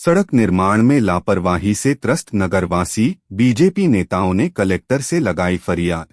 सड़क निर्माण में लापरवाही से त्रस्त नगरवासी, बीजेपी नेताओं ने कलेक्टर से लगाई फरियाद।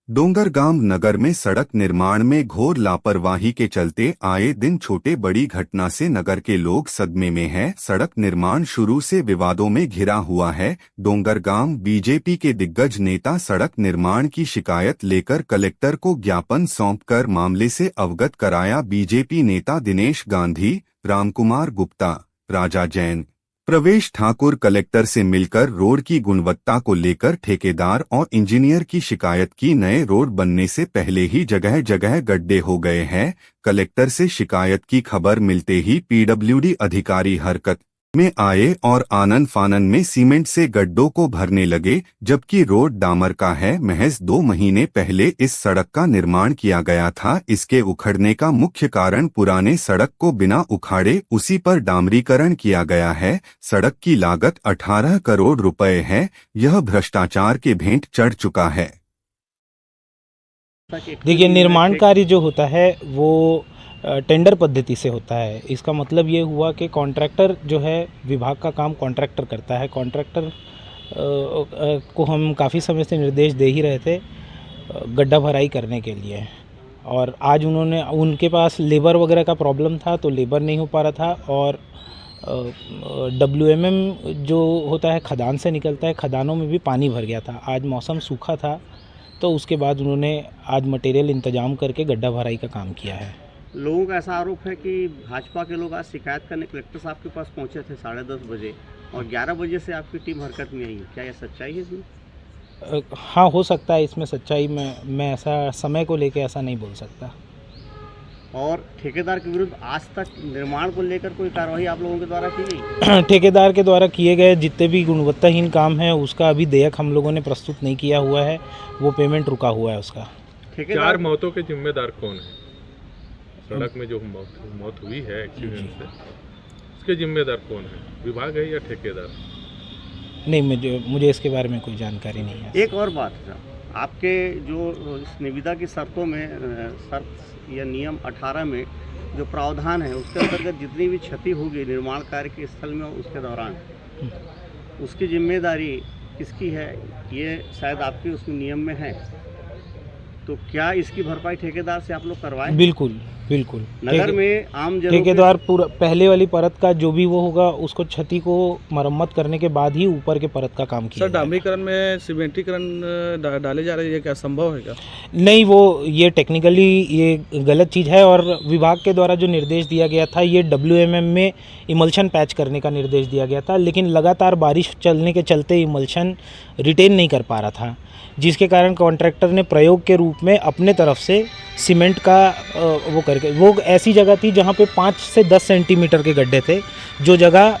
डोंगरगांव नगर में सड़क निर्माण में घोर लापरवाही के चलते आए दिन छोटे बड़ी घटना से नगर के लोग सदमे में हैं। सड़क निर्माण शुरू से विवादों में घिरा हुआ है। डोंगरगांव बीजेपी के दिग्गज नेता सड़क निर्माण की शिकायत लेकर कलेक्टर को ज्ञापन सौंपकर मामले से अवगत कराया। बीजेपी नेता दिनेश गांधी, रामकुमार गुप्ता, राजा जैन, प्रवेश ठाकुर कलेक्टर से मिलकर रोड की गुणवत्ता को लेकर ठेकेदार और इंजीनियर की शिकायत की। नए रोड बनने से पहले ही जगह जगह गड्ढे हो गए हैं। कलेक्टर से शिकायत की खबर मिलते ही पीडब्ल्यूडी अधिकारी हरकत में आए और आनन फानन में सीमेंट से गड्ढों को भरने लगे, जबकि रोड डामर का है। महज 2 महीने पहले इस सड़क का निर्माण किया गया था। इसके उखड़ने का मुख्य कारण पुराने सड़क को बिना उखाड़े उसी पर डामरीकरण किया गया है। सड़क की लागत 18 करोड़ रुपए है। यह भ्रष्टाचार के भेंट चढ़ चुका है। देखिए, निर्माण कार्य जो होता है वो टेंडर पद्धति से होता है। इसका मतलब ये हुआ कि कॉन्ट्रैक्टर जो है विभाग का काम कॉन्ट्रैक्टर करता है। कॉन्ट्रैक्टर को हम काफ़ी समय से निर्देश दे ही रहे थे गड्ढा भराई करने के लिए, और आज उनके पास लेबर वगैरह का प्रॉब्लम था तो लेबर नहीं हो पा रहा था, और WMM जो होता है खदान से निकलता है, खदानों में भी पानी भर गया था। आज मौसम सूखा था तो उसके बाद उन्होंने आज मटेरियल इंतजाम करके गड्ढा भराई का काम किया है। लोगों का ऐसा आरोप है कि भाजपा के लोग आज शिकायत करने कलेक्टर साहब के पास पहुंचे थे 10:30 बजे और 11 बजे से आपकी टीम हरकत में आई। क्या यह सच्चाई है इसमें? हाँ, हो सकता है इसमें सच्चाई। मैं ऐसा समय को लेकर ऐसा नहीं बोल सकता। और ठेकेदार के विरुद्ध आज तक निर्माण को लेकर कोई कार्रवाई आप लोगों के द्वारा की गई? ठेकेदार के द्वारा किए गए जितने भी गुणवत्ताहीन काम है उसका अभी देयक हम लोगों ने प्रस्तुत नहीं किया हुआ है, वो पेमेंट रुका हुआ है उसका। 4 मौतों के जिम्मेदार कौन है? सड़क में जो मौत हुई है एक्सीडेंट से, उसके जिम्मेदार कौन है? विभाग है या ठेकेदार? नहीं, मुझे इसके बारे में कोई जानकारी नहीं है। एक और बात है, आपके जो इस निविदा की शर्तों में शर्त या नियम 18 में जो प्रावधान है उसके अंतर्गत जितनी भी क्षति होगी निर्माण कार्य के स्थल में उसके दौरान, उसकी जिम्मेदारी किसकी है? ये शायद आपके उसमें नियम में है, तो क्या इसकी भरपाई ठेकेदार से आप लोग करवाएं? बिल्कुल। नगर में आम जनों ठेकेदार पूरा पहले वाली परत का जो भी वो होगा उसको क्षति को मरम्मत करने के बाद ही ऊपर के परत का काम किया। सर, डामरीकरण में सीमेंटीकरण डाले जा रहे हैं, ये क्या संभव है क्या? नहीं, वो ये टेक्निकली ये गलत चीज़ है, और विभाग के द्वारा जो निर्देश दिया गया था ये WMM में इमल्शन पैच करने का निर्देश दिया गया था, लेकिन लगातार बारिश चलने के चलते इमल्शन रिटेन नहीं कर पा रहा था, जिसके कारण कॉन्ट्रैक्टर ने प्रयोग के रूप में अपने तरफ से सीमेंट का वो करके, वो ऐसी जगह थी जहाँ पे 5 से 10 सेंटीमीटर के गड्ढे थे, जो जगह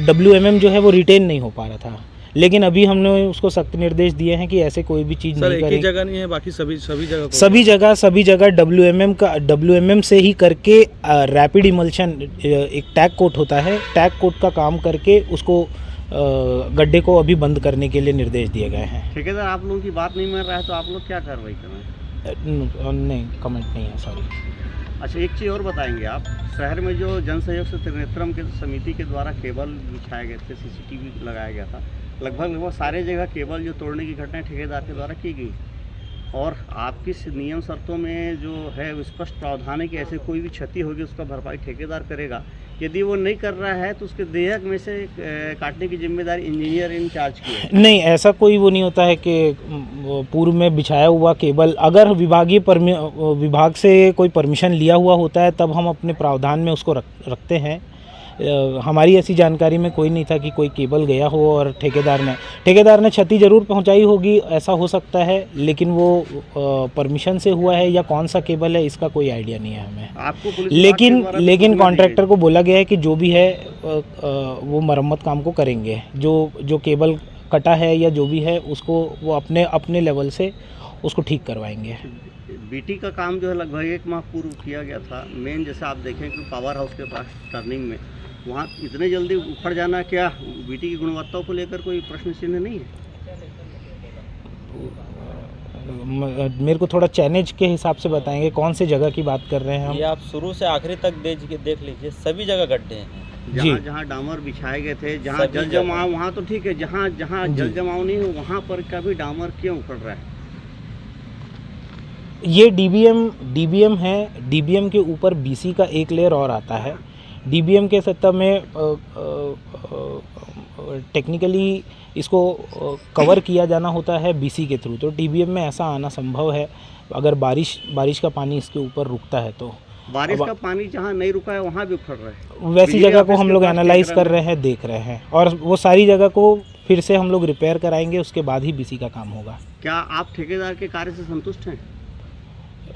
WMM जो है वो रिटेन नहीं हो पा रहा था। लेकिन अभी हमने उसको सख्त निर्देश दिए हैं कि ऐसे कोई भी चीज़ नहीं करें। एक ही जगह नहीं है, बाकी सभी जगह WMM से ही करके रैपिड इमल्शन, एक टैग कोट होता है, टैग कोट का काम करके उसको गड्ढे को अभी बंद करने के लिए निर्देश दिए गए हैं। ठेकेदार आप लोगों की बात नहीं मान रहा है तो आप लोग क्या कार्रवाई कर रहे हैं? नहीं, कमेंट नहीं है, सॉरी। अच्छा, एक चीज़ और बताएंगे आप, शहर में जो जन सहयोग से त्रिनेत्रम के समिति के द्वारा केबल बिछाए गए थे, CCTV लगाया गया था, लगभग सारे जगह केबल जो तोड़ने की घटनाएं ठेकेदार के द्वारा की गई, और आपकी नियम शर्तों में जो है स्पष्ट प्रावधान है कि ऐसे कोई भी क्षति होगी उसका भरपाई ठेकेदार करेगा। यदि वो नहीं कर रहा है तो उसके देयक में से काटने की जिम्मेदारी इंजीनियर इंचार्ज की है। नहीं, ऐसा कोई वो नहीं होता है कि पूर्व में बिछाया हुआ केबल, अगर विभाग से कोई परमिशन लिया हुआ होता है तब हम अपने प्रावधान में उसको रखते हैं। हमारी ऐसी जानकारी में कोई नहीं था कि कोई केबल गया हो और ठेकेदार ने क्षति जरूर पहुंचाई होगी, ऐसा हो सकता है, लेकिन वो परमिशन से हुआ है या कौन सा केबल है इसका कोई आइडिया नहीं है हमें। आपको लेकिन कॉन्ट्रैक्टर को बोला गया है कि जो भी है वो मरम्मत काम को करेंगे। जो केबल कटा है या जो भी है उसको वो अपने लेवल से उसको ठीक करवाएंगे। BT का काम जो है लगभग 1 माह पूर्व किया गया था। मेन जैसे आप देखें कि पावर हाउस के पास टर्निंग में वहाँ इतने जल्दी उखड़ जाना, क्या BT की गुणवत्ता को लेकर कोई प्रश्न चिन्ह नहीं है? मेरे को थोड़ा चैलेंज के हिसाब से बताएंगे कौन सी जगह की बात कर रहे हैं हम? ये आप शुरू से आखिरी तक देख लीजिए, सभी जगह गड्ढे हैं। जी। जहाँ जहाँ डामर बिछाए गए थे, जहाँ जल जमाव वहाँ तो ठीक है, जहाँ जहाँ जल जमाव नहीं है वहाँ पर का भी डामर क्यों उखड़ रहा है? ये डीबीएम है। डीबीएम के ऊपर बीसी का एक लेयर और आता है। डीबीएम के सत्ता में टेक्निकली इसको कवर किया जाना होता है बीसी के थ्रू, तो डीबीएम में ऐसा आना संभव है अगर बारिश का पानी इसके ऊपर रुकता है तो। बारिश का पानी जहाँ नहीं रुका है वहाँ भी उखड़ रहा है। वैसी बिजली जगह को ऑफिस हम के लोग पास एनालाइज देख कर रहे रहे हैं, देख रहे हैं, और वो सारी जगह को फिर से हम लोग रिपेयर कराएंगे, उसके बाद ही बीसी का काम होगा। क्या आप ठेकेदार के कार्य से संतुष्ट हैं?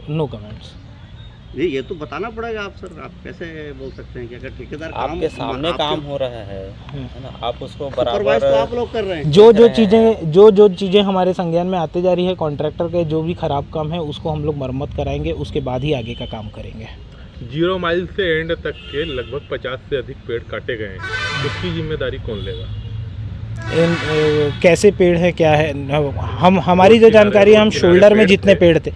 No comments. ये तो बताना पड़ेगा आप सर, आप कैसे बोल सकते हैं कि अगर ठेकेदार आपके सामने काम हो रहा है ना, आप उसको सुपरवाइज तो बराबर आप लोग कर रहे हैं। जो चीज़ें हमारे संज्ञान में आते जा रही है, कॉन्ट्रैक्टर के जो भी खराब काम है उसको हम लोग मरम्मत कराएंगे, उसके बाद ही आगे का काम करेंगे। 0 माइल से एंड तक के लगभग 50 से अधिक पेड़ काटे गए हैं, उसकी जिम्मेदारी कौन लेगा? कैसे पेड़ है, क्या है, हमारी जो जानकारी है, हम शोल्डर में जितने पेड़ थे,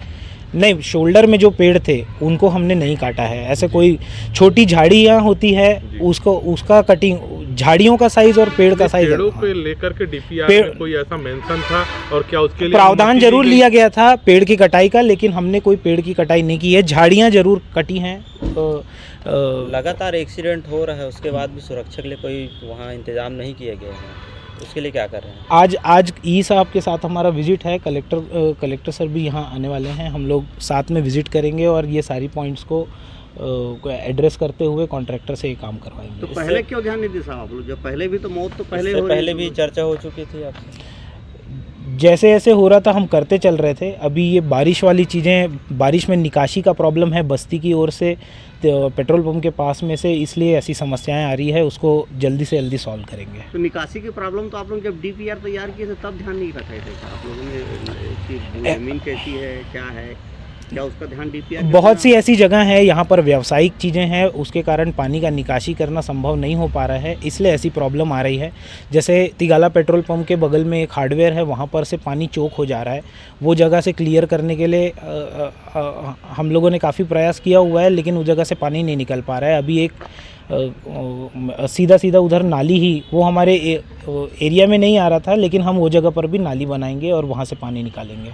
नहीं, शोल्डर में जो पेड़ थे उनको हमने नहीं काटा है। ऐसे कोई छोटी झाड़ियाँ होती है उसका कटिंग, झाड़ियों का साइज और पेड़ का साइज, पेड़ों पे लेकर के डीपीआर में कोई ऐसा मेंशन था और क्या उसके लिए प्रावधान जरूर लिया गया था पेड़ की कटाई का, लेकिन हमने कोई पेड़ की कटाई नहीं की है। झाड़ियाँ जरूर कटी हैं। लगातार एक्सीडेंट हो रहा है, उसके बाद भी सुरक्षा के लिए कोई वहाँ इंतजाम नहीं किए गए हैं, उसके लिए क्या कर रहे हैं? आज ई साहब के साथ हमारा विजिट है, कलेक्टर सर भी यहाँ आने वाले हैं, हम लोग साथ में विजिट करेंगे और ये सारी पॉइंट्स को एड्रेस करते हुए कॉन्ट्रैक्टर से ये काम करवाएंगे। तो पहले क्यों ध्यान नहीं दिया साहब आप लोग? जब पहले भी तो मौत तो पहले इससे हो रही पहले थी। भी चर्चा हो चुकी थी आपसे। जैसे जैसे हो रहा था हम करते चल रहे थे। अभी ये बारिश वाली चीज़ें, बारिश में निकासी का प्रॉब्लम है बस्ती की ओर से, तो पेट्रोल पंप के पास में से, इसलिए ऐसी समस्याएं आ रही है, उसको जल्दी से जल्दी सॉल्व करेंगे। तो निकासी की प्रॉब्लम तो आप लोग जब डीपीआर तैयार किए थे तब ध्यान नहीं रखा थे आप लोगों ने कि जमीन कैसी है, क्या है, क्या उसका ध्यान डीपीआर? बहुत सी ऐसी जगह है यहाँ पर व्यावसायिक चीज़ें हैं, उसके कारण पानी का निकासी करना संभव नहीं हो पा रहा है, इसलिए ऐसी प्रॉब्लम आ रही है। जैसे तिगाला पेट्रोल पंप के बगल में एक हार्डवेयर है, वहाँ पर से पानी चोक हो जा रहा है, वो जगह से क्लियर करने के लिए हम लोगों ने काफ़ी प्रयास किया हुआ है, लेकिन उस जगह से पानी नहीं निकल पा रहा है। अभी एक सीधा उधर नाली ही, वो हमारे एरिया में नहीं आ रहा था, लेकिन हम वो जगह पर भी नाली बनाएंगे और वहाँ से पानी निकालेंगे।